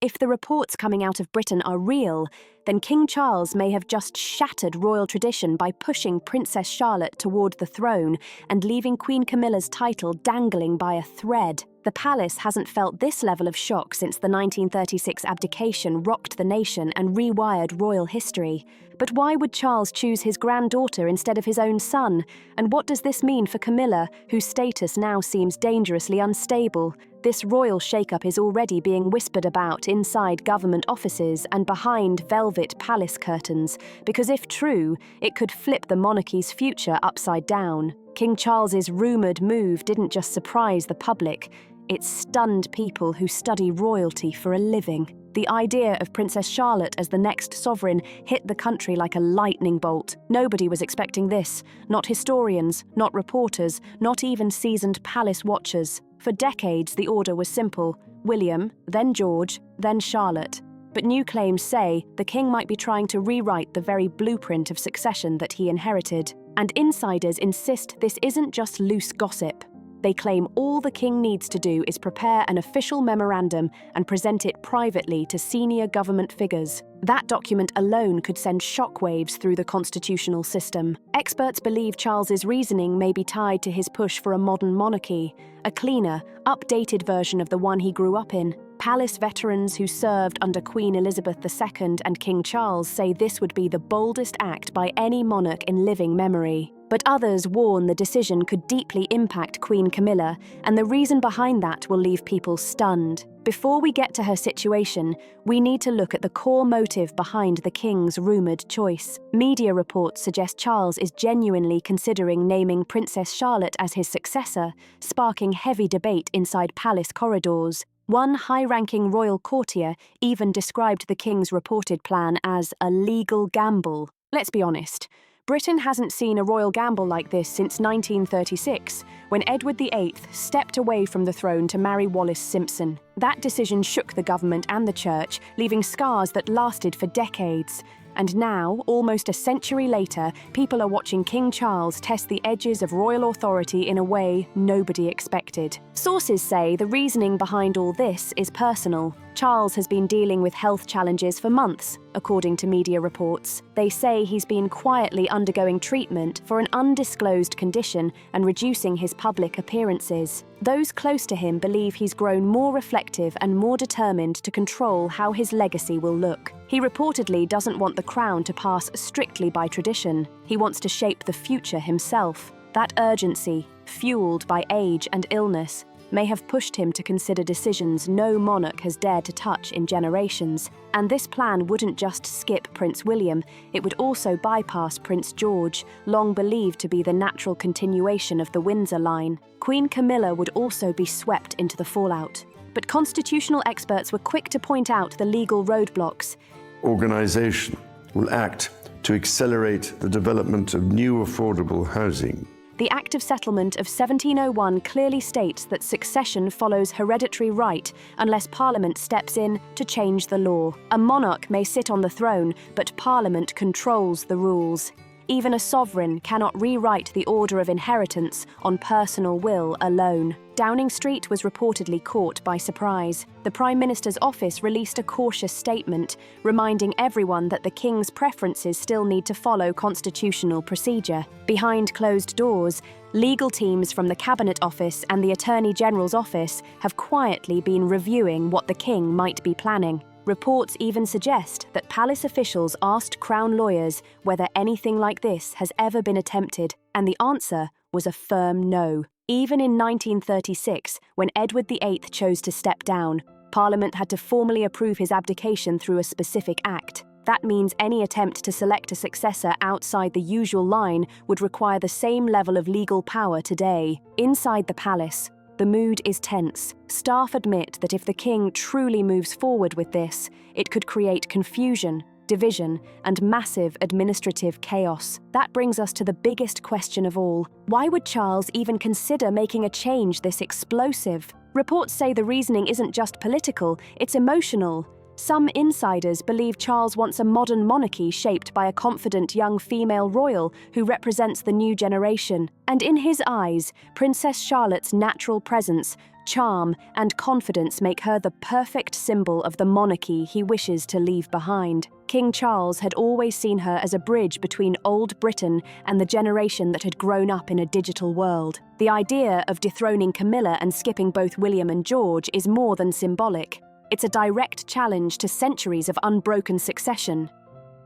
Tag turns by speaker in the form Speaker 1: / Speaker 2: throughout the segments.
Speaker 1: If the reports coming out of Britain are real, then King Charles may have just shattered royal tradition by pushing Princess Charlotte toward the throne and leaving Queen Camilla's title dangling by a thread. The palace hasn't felt this level of shock since the 1936 abdication rocked the nation and rewired royal history. But why would Charles choose his granddaughter instead of his own son? And what does this mean for Camilla, whose status now seems dangerously unstable? This royal shakeup is already being whispered about inside government offices and behind velvet palace curtains, because if true, it could flip the monarchy's future upside down. King Charles's rumoured move didn't just surprise the public, it stunned people who study royalty for a living. The idea of Princess Charlotte as the next sovereign hit the country like a lightning bolt. Nobody was expecting this, not historians, not reporters, not even seasoned palace watchers. For decades, the order was simple: William, then George, then Charlotte. But new claims say the king might be trying to rewrite the very blueprint of succession that he inherited. And insiders insist this isn't just loose gossip. They claim all the king needs to do is prepare an official memorandum and present it privately to senior government figures. That document alone could send shockwaves through the constitutional system. Experts believe Charles's reasoning may be tied to his push for a modern monarchy, a cleaner, updated version of the one he grew up in. Palace veterans who served under Queen Elizabeth II and King Charles say this would be the boldest act by any monarch in living memory. But others warn the decision could deeply impact Queen Camilla, and the reason behind that will leave people stunned. Before we get to her situation, we need to look at the core motive behind the king's rumoured choice. Media reports suggest Charles is genuinely considering naming Princess Charlotte as his successor, sparking heavy debate inside palace corridors. One high-ranking royal courtier even described the king's reported plan as a legal gamble. Let's be honest. Britain hasn't seen a royal gamble like this since 1936, when Edward VIII stepped away from the throne to marry Wallis Simpson. That decision shook the government and the church, leaving scars that lasted for decades. And now, almost a century later, people are watching King Charles test the edges of royal authority in a way nobody expected. Sources say the reasoning behind all this is personal. Charles has been dealing with health challenges for months, according to media reports. They say he's been quietly undergoing treatment for an undisclosed condition and reducing his public appearances. Those close to him believe he's grown more reflective and more determined to control how his legacy will look. He reportedly doesn't want the crown to pass strictly by tradition. He wants to shape the future himself. That urgency, fueled by age and illness, may have pushed him to consider decisions no monarch has dared to touch in generations. And this plan wouldn't just skip Prince William, it would also bypass Prince George, long believed to be the natural continuation of the Windsor line. Queen Camilla would also be swept into the fallout. But constitutional experts were quick to point out the legal roadblocks.
Speaker 2: Organisation will act to accelerate the development of new affordable housing.
Speaker 1: The Act of Settlement of 1701 clearly states that succession follows hereditary right unless Parliament steps in to change the law. A monarch may sit on the throne, but Parliament controls the rules. Even a sovereign cannot rewrite the order of inheritance on personal will alone. Downing Street was reportedly caught by surprise. The Prime Minister's office released a cautious statement, reminding everyone that the King's preferences still need to follow constitutional procedure. Behind closed doors, legal teams from the Cabinet Office and the Attorney General's office have quietly been reviewing what the King might be planning. Reports even suggest that palace officials asked Crown lawyers whether anything like this has ever been attempted, and the answer was a firm no. Even in 1936, when Edward VIII chose to step down, Parliament had to formally approve his abdication through a specific act. That means any attempt to select a successor outside the usual line would require the same level of legal power today. Inside the palace, the mood is tense. Staff admit that if the king truly moves forward with this, it could create confusion, division, and massive administrative chaos. That brings us to the biggest question of all. Why would Charles even consider making a change this explosive? Reports say the reasoning isn't just political, it's emotional. Some insiders believe Charles wants a modern monarchy shaped by a confident young female royal who represents the new generation. And in his eyes, Princess Charlotte's natural presence, charm, and confidence make her the perfect symbol of the monarchy he wishes to leave behind. King Charles had always seen her as a bridge between old Britain and the generation that had grown up in a digital world. The idea of dethroning Camilla and skipping both William and George is more than symbolic. It's a direct challenge to centuries of unbroken succession.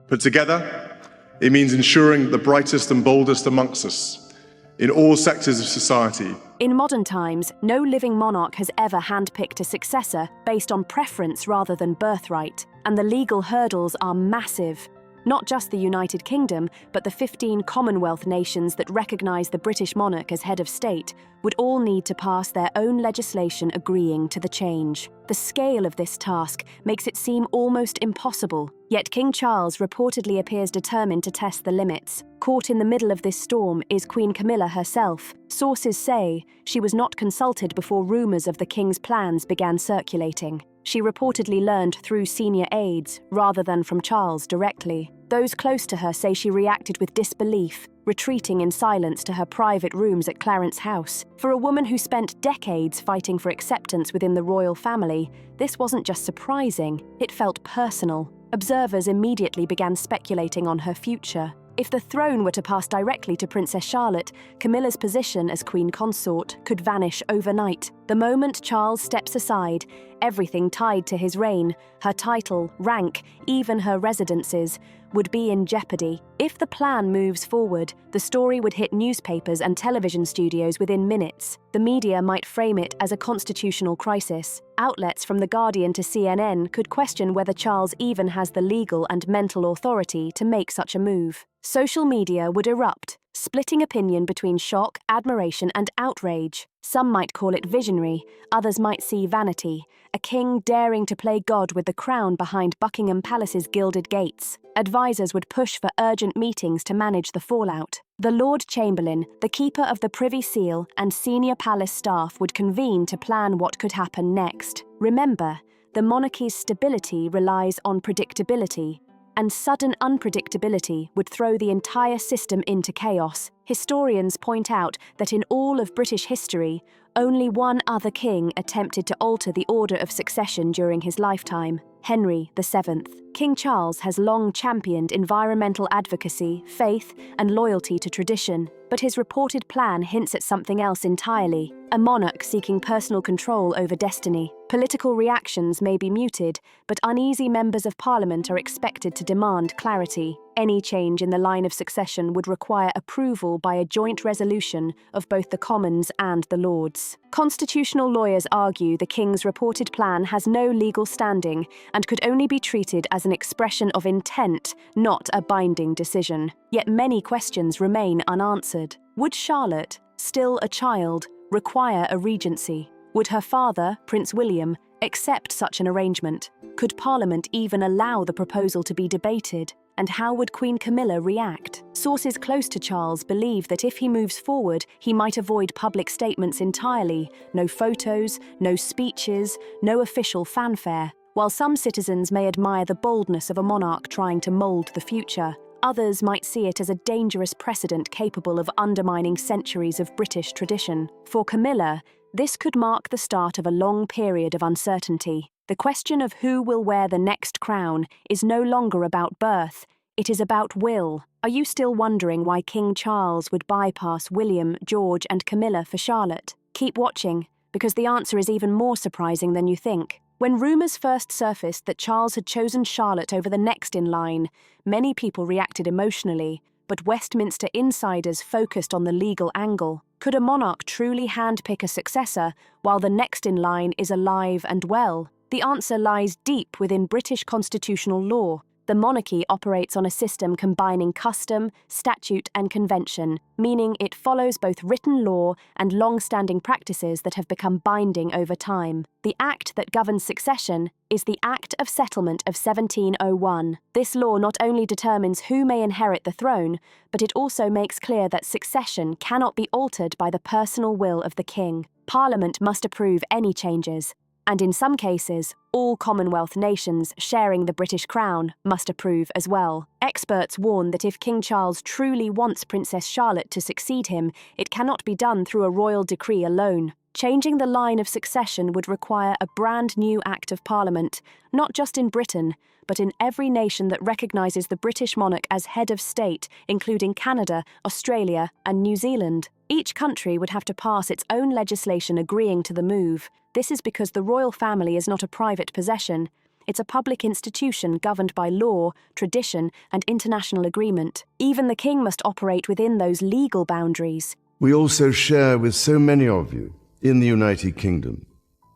Speaker 3: Put together, it means ensuring the brightest and boldest amongst us, in all sectors of society.
Speaker 1: In modern times, no living monarch has ever handpicked a successor based on preference rather than birthright, and the legal hurdles are massive. Not just the United Kingdom, but the 15 Commonwealth nations that recognise the British monarch as head of state would all need to pass their own legislation agreeing to the change. The scale of this task makes it seem almost impossible, yet King Charles reportedly appears determined to test the limits. Caught in the middle of this storm is Queen Camilla herself. Sources say she was not consulted before rumours of the king's plans began circulating. She reportedly learned through senior aides, rather than from Charles directly. Those close to her say she reacted with disbelief, retreating in silence to her private rooms at Clarence House. For a woman who spent decades fighting for acceptance within the royal family, this wasn't just surprising, it felt personal. Observers immediately began speculating on her future. If the throne were to pass directly to Princess Charlotte, Camilla's position as Queen Consort could vanish overnight. The moment Charles steps aside, everything tied to his reign, her title, rank, even her residences, would be in jeopardy. If the plan moves forward, the story would hit newspapers and television studios within minutes. The media might frame it as a constitutional crisis. Outlets from The Guardian to CNN could question whether Charles even has the legal and mental authority to make such a move. Social media would erupt, splitting opinion between shock, admiration, and outrage. Some might call it visionary, others might see vanity, a king daring to play God with the crown behind Buckingham Palace's gilded gates. Advisors would push for urgent meetings to manage the fallout. The Lord Chamberlain, the keeper of the Privy Seal, and senior palace staff would convene to plan what could happen next. Remember, the monarchy's stability relies on predictability, and sudden unpredictability would throw the entire system into chaos. Historians point out that in all of British history, only one other king attempted to alter the order of succession during his lifetime: Henry VII. King Charles has long championed environmental advocacy, faith, and loyalty to tradition, but his reported plan hints at something else entirely: a monarch seeking personal control over destiny. Political reactions may be muted, but uneasy members of Parliament are expected to demand clarity. Any change in the line of succession would require approval by a joint resolution of both the Commons and the Lords. Constitutional lawyers argue the King's reported plan has no legal standing and could only be treated as an expression of intent, not a binding decision. Yet many questions remain unanswered. Would Charlotte, still a child, require a regency? Would her father, Prince William, accept such an arrangement? Could Parliament even allow the proposal to be debated? And how would Queen Camilla react? Sources close to Charles believe that if he moves forward, he might avoid public statements entirely. No photos, no speeches, no official fanfare. While some citizens may admire the boldness of a monarch trying to mould the future, others might see it as a dangerous precedent capable of undermining centuries of British tradition. For Camilla, this could mark the start of a long period of uncertainty. The question of who will wear the next crown is no longer about birth, it is about will. Are you still wondering why King Charles would bypass William, George, and Camilla for Charlotte? Keep watching, because the answer is even more surprising than you think. When rumours first surfaced that Charles had chosen Charlotte over the next in line, many people reacted emotionally, but Westminster insiders focused on the legal angle. Could a monarch truly handpick a successor while the next in line is alive and well? The answer lies deep within British constitutional law. The monarchy operates on a system combining custom, statute, and convention, meaning it follows both written law and long-standing practices that have become binding over time. The act that governs succession is the Act of Settlement of 1701. This law not only determines who may inherit the throne, but it also makes clear that succession cannot be altered by the personal will of the king. Parliament must approve any changes, and in some cases, all Commonwealth nations sharing the British crown must approve as well. Experts warn that if King Charles truly wants Princess Charlotte to succeed him, it cannot be done through a royal decree alone. Changing the line of succession would require a brand new Act of Parliament, not just in Britain, but in every nation that recognises the British monarch as head of state, including Canada, Australia, and New Zealand. Each country would have to pass its own legislation agreeing to the move. This is because the royal family is not a private possession. It's a public institution governed by law, tradition, and international agreement. Even the king must operate within those legal boundaries.
Speaker 2: We also share with so many of you in the United Kingdom,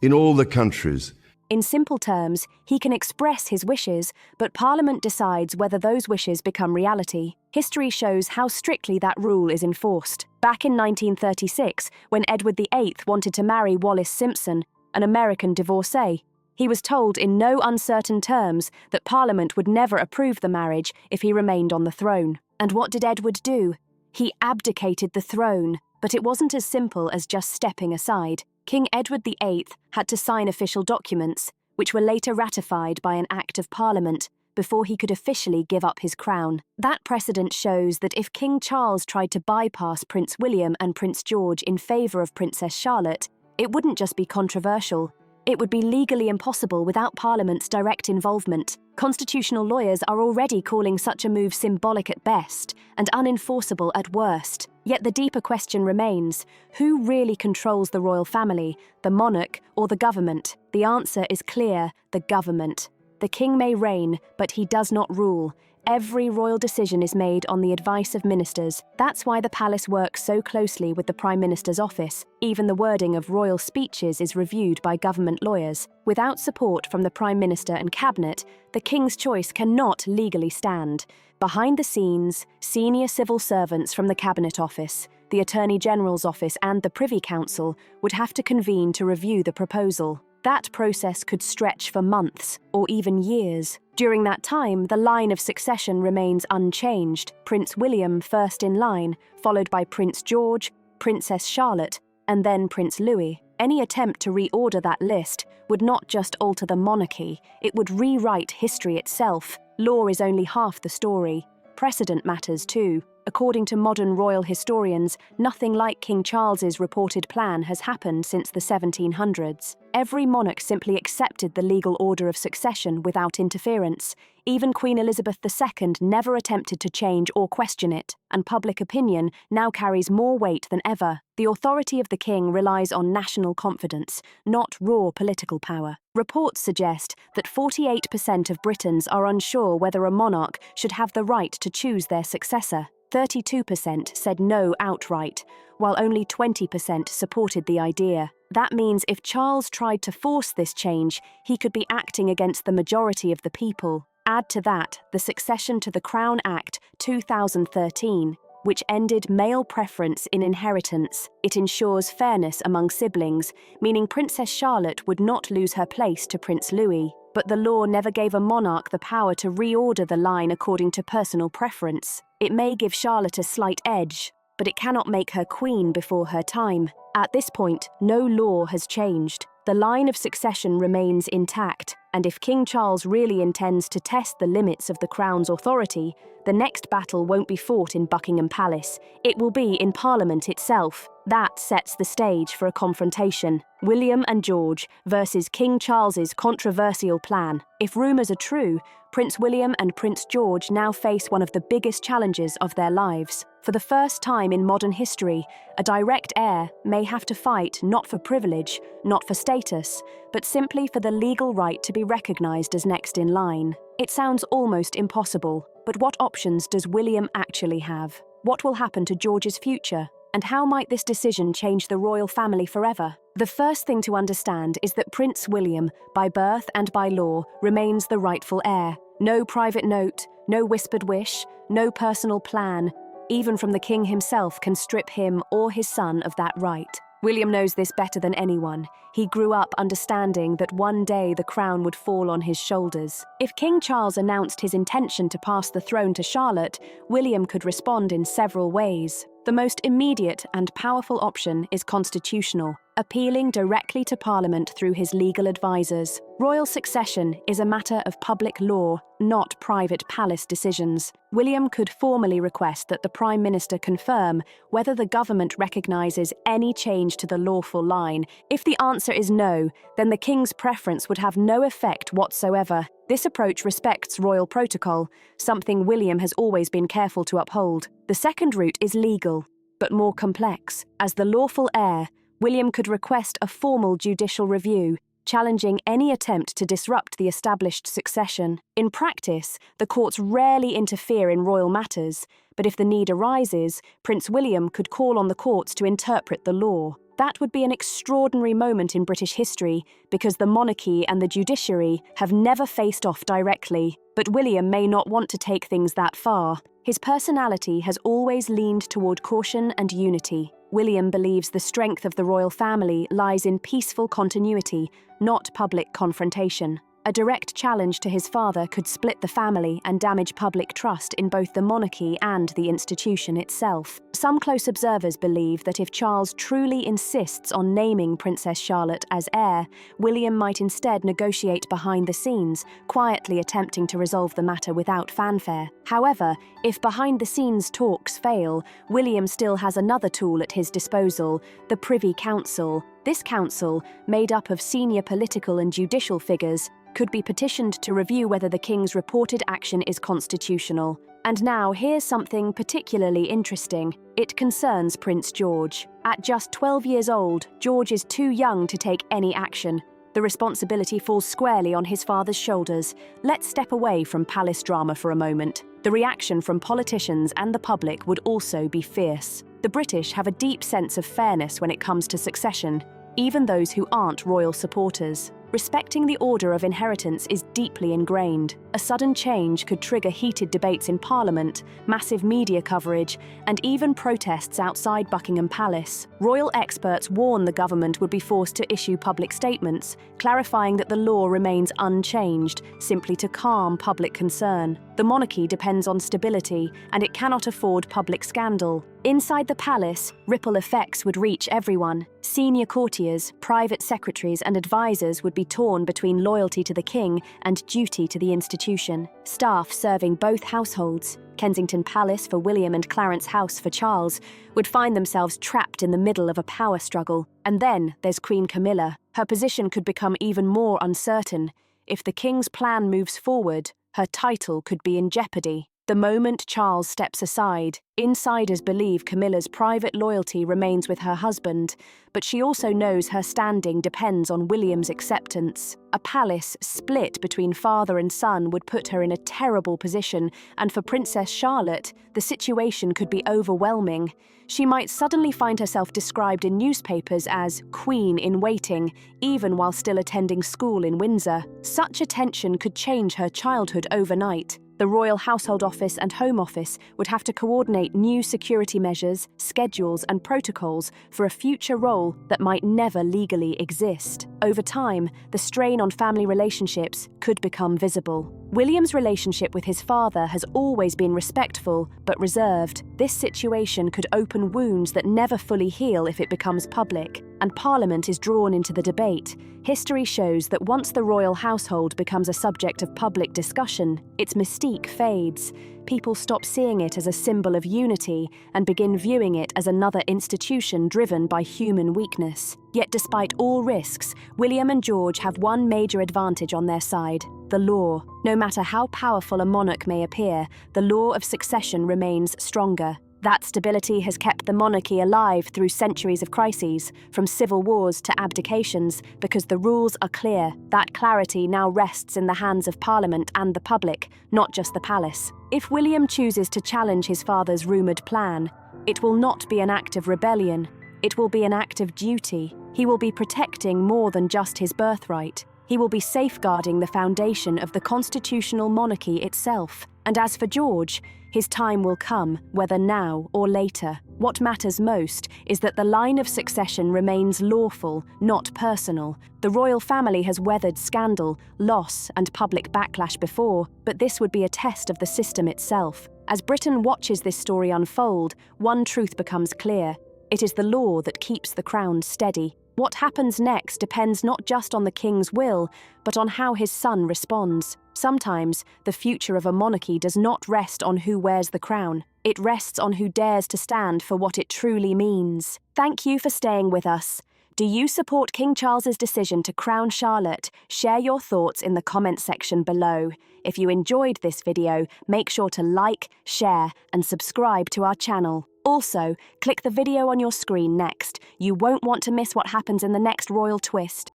Speaker 2: in all the countries.
Speaker 1: In simple terms, he can express his wishes, but Parliament decides whether those wishes become reality. History shows how strictly that rule is enforced. Back in 1936, when Edward VIII wanted to marry Wallis Simpson, an American divorcee, he was told in no uncertain terms that Parliament would never approve the marriage if he remained on the throne. And what did Edward do? He abdicated the throne, but it wasn't as simple as just stepping aside. King Edward VIII had to sign official documents, which were later ratified by an Act of Parliament, before he could officially give up his crown. That precedent shows that if King Charles tried to bypass Prince William and Prince George in favour of Princess Charlotte, it wouldn't just be controversial. It would be legally impossible without Parliament's direct involvement. Constitutional lawyers are already calling such a move symbolic at best and unenforceable at worst. Yet the deeper question remains, who really controls the royal family, the monarch or the government? The answer is clear, the government. The king may reign, but he does not rule. Every royal decision is made on the advice of ministers. That's why the palace works so closely with the Prime Minister's office. Even the wording of royal speeches is reviewed by government lawyers. Without support from the Prime Minister and Cabinet, the King's choice cannot legally stand. Behind the scenes, senior civil servants from the Cabinet Office, the Attorney General's Office and the Privy Council would have to convene to review the proposal. That process could stretch for months or even years. During that time, the line of succession remains unchanged. Prince William first in line, followed by Prince George, Princess Charlotte, and then Prince Louis. Any attempt to reorder that list would not just alter the monarchy, it would rewrite history itself. Law is only half the story. Precedent matters too. According to modern royal historians, nothing like King Charles's reported plan has happened since the 1700s. Every monarch simply accepted the legal order of succession without interference. Even Queen Elizabeth II never attempted to change or question it, and public opinion now carries more weight than ever. The authority of the king relies on national confidence, not raw political power. Reports suggest that 48% of Britons are unsure whether a monarch should have the right to choose their successor. 32% said no outright, while only 20% supported the idea. That means if Charles tried to force this change, he could be acting against the majority of the people. Add to that the Succession to the Crown Act 2013, which ended male preference in inheritance. It ensures fairness among siblings, meaning Princess Charlotte would not lose her place to Prince Louis. But the law never gave a monarch the power to reorder the line according to personal preference. It may give Charlotte a slight edge, but it cannot make her queen before her time. At this point, no law has changed. The line of succession remains intact, and if King Charles really intends to test the limits of the Crown's authority, the next battle won't be fought in Buckingham Palace. It will be in Parliament itself. That sets the stage for a confrontation. William and George versus King Charles's controversial plan. If rumours are true, Prince William and Prince George now face one of the biggest challenges of their lives. For the first time in modern history, a direct heir may have to fight not for privilege, not for status, but simply for the legal right to be recognised as next in line. It sounds almost impossible, but what options does William actually have? What will happen to George's future? And how might this decision change the royal family forever? The first thing to understand is that Prince William, by birth and by law, remains the rightful heir. No private note, no whispered wish, no personal plan, even from the king himself, can strip him or his son of that right. William knows this better than anyone. He grew up understanding that one day the crown would fall on his shoulders. If King Charles announced his intention to pass the throne to Charlotte, William could respond in several ways. The most immediate and powerful option is constitutional. appealing directly to Parliament through his legal advisers. Royal succession is a matter of public law, not private palace decisions. William could formally request that the Prime Minister confirm whether the government recognises any change to the lawful line. If the answer is no, then the King's preference would have no effect whatsoever. This approach respects royal protocol, something William has always been careful to uphold. The second route is legal, but more complex. As the lawful heir, William could request a formal judicial review, challenging any attempt to disrupt the established succession. In practice, the courts rarely interfere in royal matters, but if the need arises, Prince William could call on the courts to interpret the law. That would be an extraordinary moment in British history, because the monarchy and the judiciary have never faced off directly. But William may not want to take things that far. His personality has always leaned toward caution and unity. William believes the strength of the royal family lies in peaceful continuity, not public confrontation. A direct challenge to his father could split the family and damage public trust in both the monarchy and the institution itself. Some close observers believe that if Charles truly insists on naming Princess Charlotte as heir, William might instead negotiate behind the scenes, quietly attempting to resolve the matter without fanfare. However, if behind-the-scenes talks fail, William still has another tool at his disposal, the Privy Council. This council, made up of senior political and judicial figures, could be petitioned to review whether the King's reported action is constitutional. And now here's something particularly interesting. It concerns Prince George. At just 12 years old, George is too young to take any action. The responsibility falls squarely on his father's shoulders. Let's step away from palace drama for a moment. The reaction from politicians and the public would also be fierce. The British have a deep sense of fairness when it comes to succession, even those who aren't royal supporters. Respecting the order of inheritance is deeply ingrained. A sudden change could trigger heated debates in Parliament, massive media coverage, and even protests outside Buckingham Palace. Royal experts warn the government would be forced to issue public statements, clarifying that the law remains unchanged, simply to calm public concern. The monarchy depends on stability, and it cannot afford public scandal. Inside the palace, ripple effects would reach everyone. Senior courtiers, private secretaries, and advisors would be torn between loyalty to the king and duty to the institution. Staff serving both households, Kensington Palace for William and Clarence House for Charles, would find themselves trapped in the middle of a power struggle. And then there's Queen Camilla. Her position could become even more uncertain. If the king's plan moves forward, her title could be in jeopardy. The moment Charles steps aside, insiders believe Camilla's private loyalty remains with her husband, but she also knows her standing depends on William's acceptance. A palace split between father and son would put her in a terrible position, and for Princess Charlotte, the situation could be overwhelming. She might suddenly find herself described in newspapers as Queen in waiting, even while still attending school in Windsor. Such attention could change her childhood overnight. The Royal Household Office and Home Office would have to coordinate new security measures, schedules, and protocols for a future role that might never legally exist. Over time, the strain on family relationships could become visible. William's relationship with his father has always been respectful but reserved. This situation could open wounds that never fully heal if it becomes public, and Parliament is drawn into the debate. History shows that once the royal household becomes a subject of public discussion, its mystique fades. People stop seeing it as a symbol of unity and begin viewing it as another institution driven by human weakness. Yet despite all risks, William and George have one major advantage on their side: the law. No matter how powerful a monarch may appear, the law of succession remains stronger. That stability has kept the monarchy alive through centuries of crises, from civil wars to abdications, because the rules are clear. That clarity now rests in the hands of Parliament and the public, not just the palace. If William chooses to challenge his father's rumoured plan, it will not be an act of rebellion. It will be an act of duty. He will be protecting more than just his birthright. He will be safeguarding the foundation of the constitutional monarchy itself. And as for George, his time will come, whether now or later. What matters most is that the line of succession remains lawful, not personal. The royal family has weathered scandal, loss, and public backlash before, but this would be a test of the system itself. As Britain watches this story unfold, one truth becomes clear. It is the law that keeps the crown steady. What happens next depends not just on the king's will, but on how his son responds. Sometimes, the future of a monarchy does not rest on who wears the crown. It rests on who dares to stand for what it truly means. Thank you for staying with us. Do you support King Charles's decision to crown Charlotte? Share your thoughts in the comment section below. If you enjoyed this video, make sure to like, share, and subscribe to our channel. Also, click the video on your screen next. You won't want to miss what happens in the next royal twist.